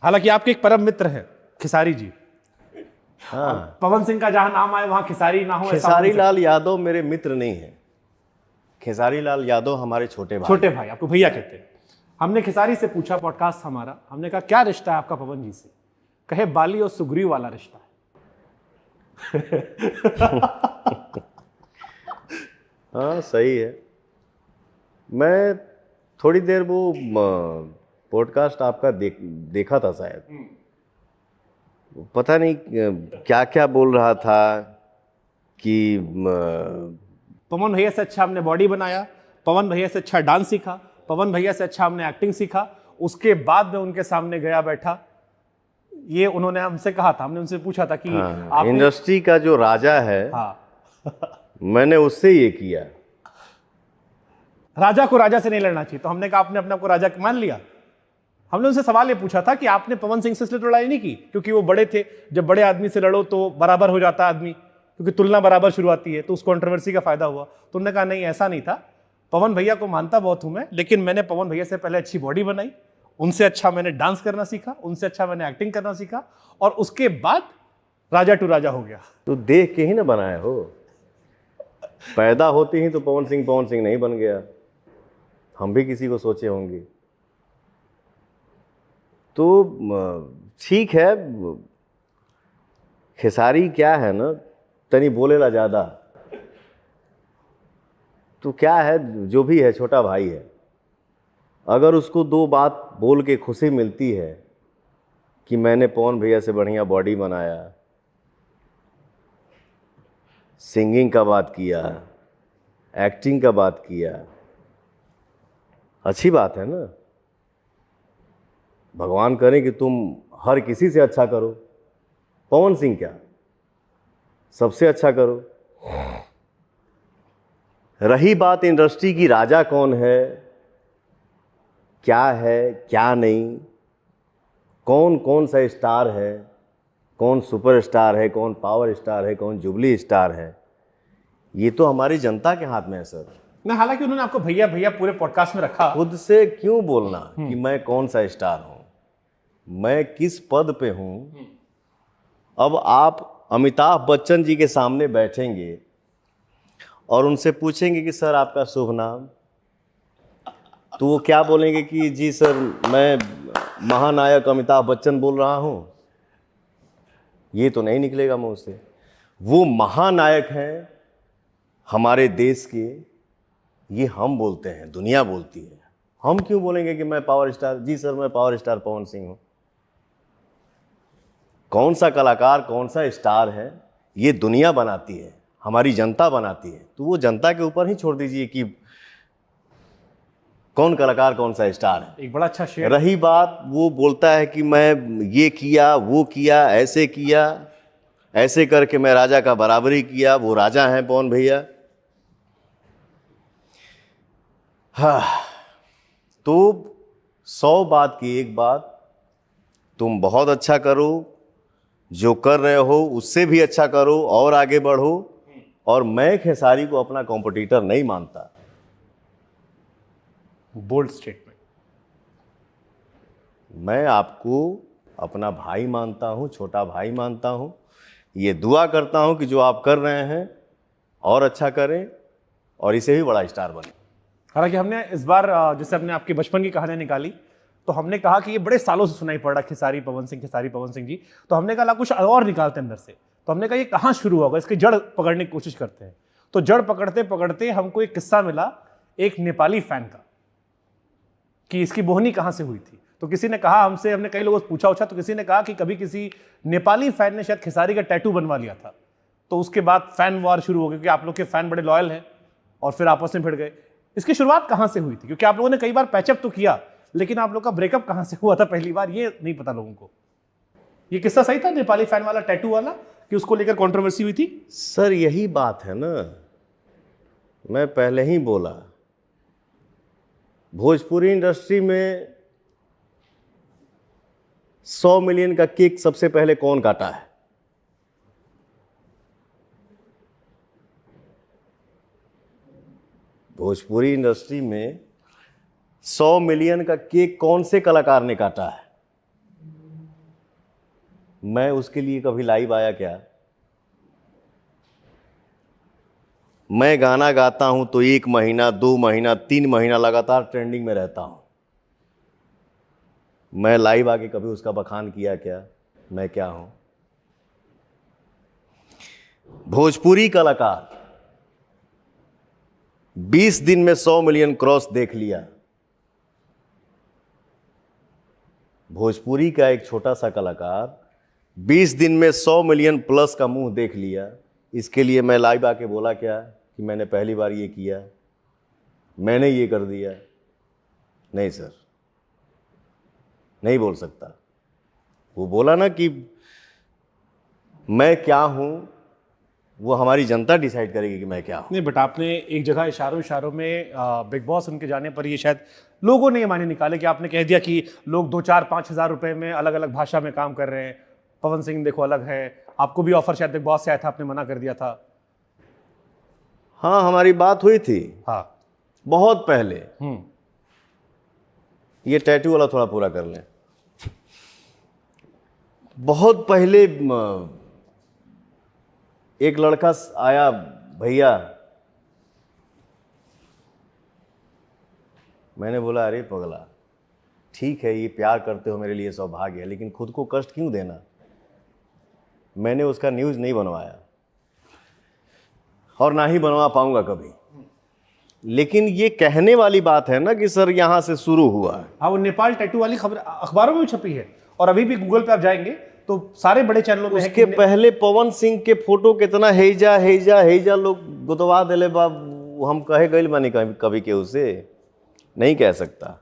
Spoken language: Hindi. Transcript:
हालांकि आपके एक परम मित्र है खेसारी जी। हाँ, पवन सिंह का जहां नाम आए वहां खेसारी ना हो, ऐसा खेसारी लाल यादव मेरे मित्र नहीं है। खेसारी लाल यादव हमारे छोटे भाई। छोटे भाई, आपको भैया कहते हैं। हमने खेसारी से पूछा, पॉडकास्ट हमारा, हमने कहा क्या रिश्ता है आपका पवन जी से? कहे बाली और सुग्रीव वाला रिश्ता है। हाँ सही है। मैं थोड़ी देर वो पॉडकास्ट आपका देखा था शायद। पता नहीं क्या क्या बोल रहा था कि पवन भैया से अच्छा हमने बॉडी बनाया, पवन भैया से अच्छा डांस सीखा, पवन भैया से अच्छा हमने एक्टिंग सीखा। उसके बाद में उनके सामने गया बैठा, ये उन्होंने हमसे कहा था। हमने उनसे पूछा था कि हाँ, इंडस्ट्री का जो राजा है, हाँ मैंने उससे ये किया। राजा को राजा से नहीं लड़ना चाहिए, तो हमने कहा आपने अपने आप को राजा मान लिया। हमने उनसे सवाल ये पूछा था कि आपने पवन सिंह से इसलिए लड़ाई नहीं की क्योंकि वो बड़े थे, जब बड़े आदमी से लड़ो तो बराबर हो जाता आदमी, क्योंकि तुलना बराबर शुरू आती है, तो उस कंट्रोवर्सी का फायदा हुआ। तो उन्होंने कहा नहीं, ऐसा नहीं था, पवन भैया को मानता बहुत हूं मैं, लेकिन मैंने पवन भैया से पहले अच्छी बॉडी बनाई, उनसे अच्छा मैंने डांस करना सीखा, उनसे अच्छा मैंने एक्टिंग करना सीखा, और उसके बाद राजा टू राजा हो गया। तो देख के ही ना बनाए हो। पैदा होते ही तो पवन सिंह नहीं बन गया। हम भी किसी को सोचे होंगे। तो ठीक है, खेसारी क्या है ना, तनी बोलेला ज्यादा। तो क्या है, जो भी है छोटा भाई है। अगर उसको दो बात बोल के खुशी मिलती है कि मैंने पवन भैया से बढ़िया बॉडी बनाया, सिंगिंग का बात किया, एक्टिंग का बात किया, अच्छी बात है ना। भगवान करे कि तुम हर किसी से अच्छा करो। पवन सिंह क्या, सबसे अच्छा करो। रही बात इंडस्ट्री की राजा कौन है क्या नहीं, कौन कौन सा स्टार है, कौन सुपर स्टार है, कौन पावर स्टार है, कौन जुबली स्टार है, ये तो हमारी जनता के हाथ में है सर। ना, हालांकि उन्होंने आपको भैया भैया पूरे पॉडकास्ट में रखा। खुद से क्यों बोलना कि मैं कौन सा स्टार हूं, मैं किस पद पे हूं। अब आप अमिताभ बच्चन जी के सामने बैठेंगे और उनसे पूछेंगे कि सर आपका शुभ नाम, तो वो क्या बोलेंगे कि जी सर मैं महानायक अमिताभ बच्चन बोल रहा हूं। ये तो नहीं निकलेगा मुंह से। वो महानायक हैं हमारे देश के, ये हम बोलते हैं, दुनिया बोलती है। हम क्यों बोलेंगे कि मैं पावर स्टार, जी सर मैं पावर स्टार पवन सिंह हूं। कौन सा कलाकार कौन सा स्टार है, ये दुनिया बनाती है, हमारी जनता बनाती है। तो वो जनता के ऊपर ही छोड़ दीजिए कि कौन कलाकार कौन सा स्टार है। एक बड़ा अच्छा शेर। रही बात, वो बोलता है कि मैं ये किया वो किया, ऐसे किया, ऐसे करके मैं राजा का बराबरी किया, वो राजा हैं पवन भैया। हाँ, तो 100 बात की एक बात, तुम बहुत अच्छा करो, जो कर रहे हो उससे भी अच्छा करो और आगे बढ़ो। और मैं खेसारी को अपना कॉम्पिटिटर नहीं मानता। Bold statement. मैं आपको अपना भाई मानता हूं, छोटा भाई मानता हूं। ये दुआ करता हूं कि जो आप कर रहे हैं और अच्छा करें और इसे भी बड़ा स्टार बने। हालांकि हमने इस बार जैसे हमने आपके बचपन की कहानी निकाली, तो हमने कहा कि ये बड़े सालों से सुनाई पड़ रहा खेसारी पवन सिंह जी, तो हमने कहा कुछ और निकालते अंदर से। तो हमने कहा ये कहाँ शुरू होगा, इसकी जड़ पकड़ने की कोशिश करते हैं। तो जड़ पकड़ते पकड़ते हमको एक किस्सा मिला एक नेपाली फैन का, कि इसकी बोहनी कहाँ से हुई थी। तो किसी ने कहा हमसे, हमने कई लोगों से पूछा तो किसी ने कहा कि कभी किसी नेपाली फैन ने शायद खेसारी का टैटू बनवा लिया था, तो उसके बाद फैन वार शुरू हो गया, क्योंकि आप लोग के फैन बड़े लॉयल हैं, और फिर आपस में भिड़ गए। इसकी शुरुआत कहाँ से हुई थी? क्योंकि आप लोगों ने कई बार पैचअप तो किया, लेकिन आप लोग का ब्रेकअप कहाँ से हुआ था पहली बार, ये नहीं पता लोगों को। ये किस्सा सही था नेपाली फैन वाला, टैटू वाला, कि उसको लेकर कंट्रोवर्सी हुई थी? सर यही बात है ना, मैं पहले ही बोला, भोजपुरी इंडस्ट्री में 100 मिलियन का केक सबसे पहले कौन काटा है? भोजपुरी इंडस्ट्री में 100 मिलियन का केक कौन से कलाकार ने काटा है? मैं उसके लिए कभी लाइव आया क्या? मैं गाना गाता हूं तो 1 महीना, 2 महीना, 3 महीना लगातार ट्रेंडिंग में रहता हूं। मैं लाइव आके कभी उसका बखान किया क्या? मैं क्या हूं? भोजपुरी कलाकार 20 दिन में 100 मिलियन क्रॉस देख लिया। भोजपुरी का एक छोटा सा कलाकार 20 दिन में 100 मिलियन प्लस का मुंह देख लिया। इसके लिए मैं लाइव आके बोला क्या कि मैंने पहली बार ये किया, मैंने ये कर दिया? नहीं सर, नहीं बोल सकता। वो बोला ना कि मैं क्या हूं, वो हमारी जनता डिसाइड करेगी कि मैं क्या हूं। नहीं, बट आपने एक जगह इशारों इशारों में बिग बॉस उनके जाने पर ये शायद लोगों ने ये माने निकाले कि आपने कह दिया कि लोग 2-4-5 हज़ार रुपए में अलग अलग भाषा में काम कर रहे हैं। पवन सिंह देखो अलग है, आपको भी ऑफर शायद बिग बॉस से आया था, आपने मना कर दिया था। हाँ, हमारी बात हुई थी हाँ। बहुत पहले। ये टैटू वाला थोड़ा पूरा कर लें। बहुत पहले एक लड़का आया, भैया। मैंने बोला अरे पगला, ठीक है ये प्यार करते हो, मेरे लिए सौभाग्य है, लेकिन खुद को कष्ट क्यों देना? मैंने उसका न्यूज़ नहीं बनवाया और ना ही बनवा पाऊंगा कभी। लेकिन ये कहने वाली बात है ना कि सर यहाँ से शुरू हुआ है। हाँ, वो नेपाल टैटू वाली खबर अखबारों में भी छपी है और अभी भी गूगल पे आप जाएंगे तो सारे बड़े चैनलों में है उसके कि पहले पवन सिंह के फोटो कितना हेजा हेजा हेजा लोग गुदवा दिले बाब। हम कहे गए बानी कभी के उसे नहीं कह सकता।